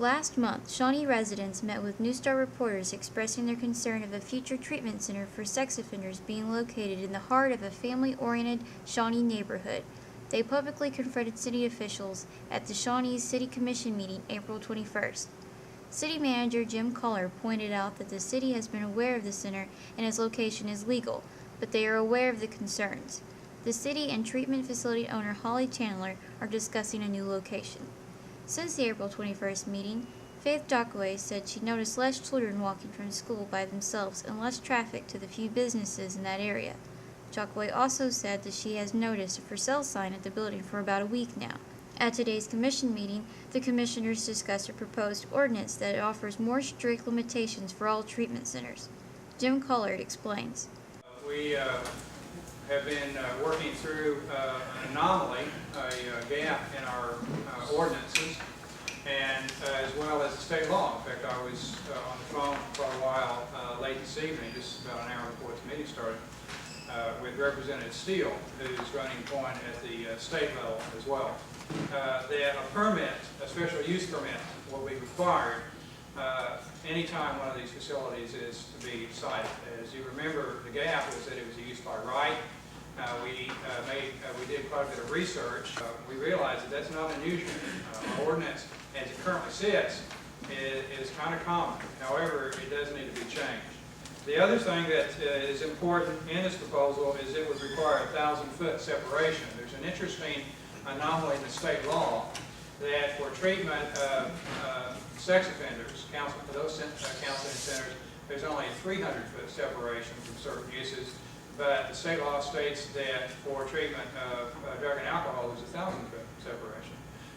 Last month, Shawnee residents met with News Star reporters expressing their concern of a future treatment center for sex offenders being located in the heart of a family-oriented Shawnee neighborhood. They publicly confronted city officials at the Shawnee City Commission meeting April 21st. City Manager Jim Culler pointed out that the city has been aware of the center and its location is legal, but they are aware of the concerns. The city and treatment facility owner Holly Chandler are discussing a new location. Since the April 21st meeting, Faith Jockaway said she noticed less children walking from school by themselves and less traffic to the few businesses in that area. Jockaway also said that she has noticed a for sale sign at the building for about a week now. At today's commission meeting, the commissioners discussed a proposed ordinance that offers more strict limitations for all treatment centers. Jim Cullard explains. We have been working through an anomaly, a gap in our ordinances, and as well as the state law. In fact, I was on the phone for a while late this evening, just about an hour before this meeting started, with Representative Steele, who's running point at the state level as well. That a permit, a special use permit, will be required anytime one of these facilities is to be sited. As you remember, the gap was that it was a use by right. We did quite a bit of research. We realized that that's not unusual. Our ordinance, as it currently sits, is kind of common. However, it does need to be changed. The other thing that is important in this proposal is it would require a 1,000-foot separation. There's an interesting anomaly in the state law that for treatment of sex offenders, for those counseling centers, there's only a 300-foot separation from certain uses, but the state law states that for treatment of drug and alcohol, there's a 1,000-foot separation.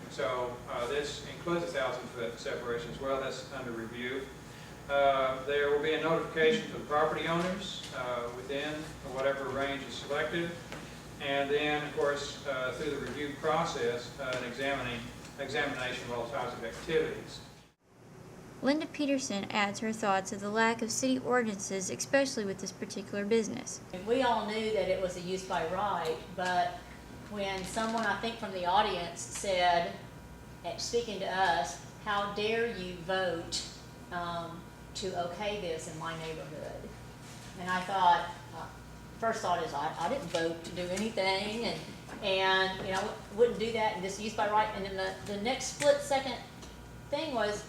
So this includes a 1,000-foot separation as well. That's under review. There will be a notification to the property owners within whatever range is selected. And then, of course, through the review process, an examination of all types of activities. Linda Peterson adds her thoughts of the lack of city ordinances, especially with this particular business. We all knew that it was a use by right, but when someone, I think from the audience, said, speaking to us, how dare you vote to okay this in my neighborhood? And I thought, first thought is I didn't vote to do anything, and you know, wouldn't do that, and this use by right. And then the next split second thing was,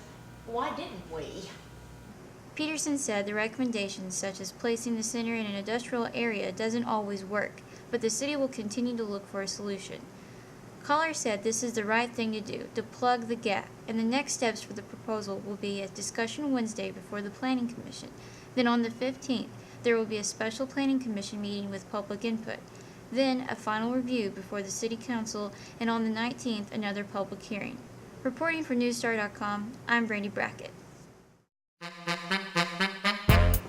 why didn't we? Peterson said the recommendations such as placing the center in an industrial area doesn't always work, but the city will continue to look for a solution. Culler said this is the right thing to do, to plug the gap, and the next steps for the proposal will be a discussion Wednesday before the Planning Commission. Then on the 15th, there will be a special Planning Commission meeting with public input. Then a final review before the City Council, and on the 19th, another public hearing. Reporting for NewsStar.com, I'm Brandy Brackett.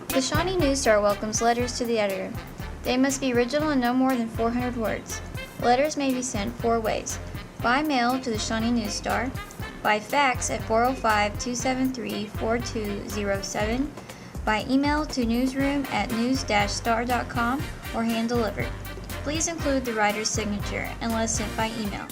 The Shawnee News Star welcomes letters to the editor. They must be original and no more than 400 words. Letters may be sent 4 ways: by mail to the Shawnee News Star, by fax at 405-273-4207, by email to newsroom@news-star.com, or hand delivered. Please include the writer's signature unless sent by email.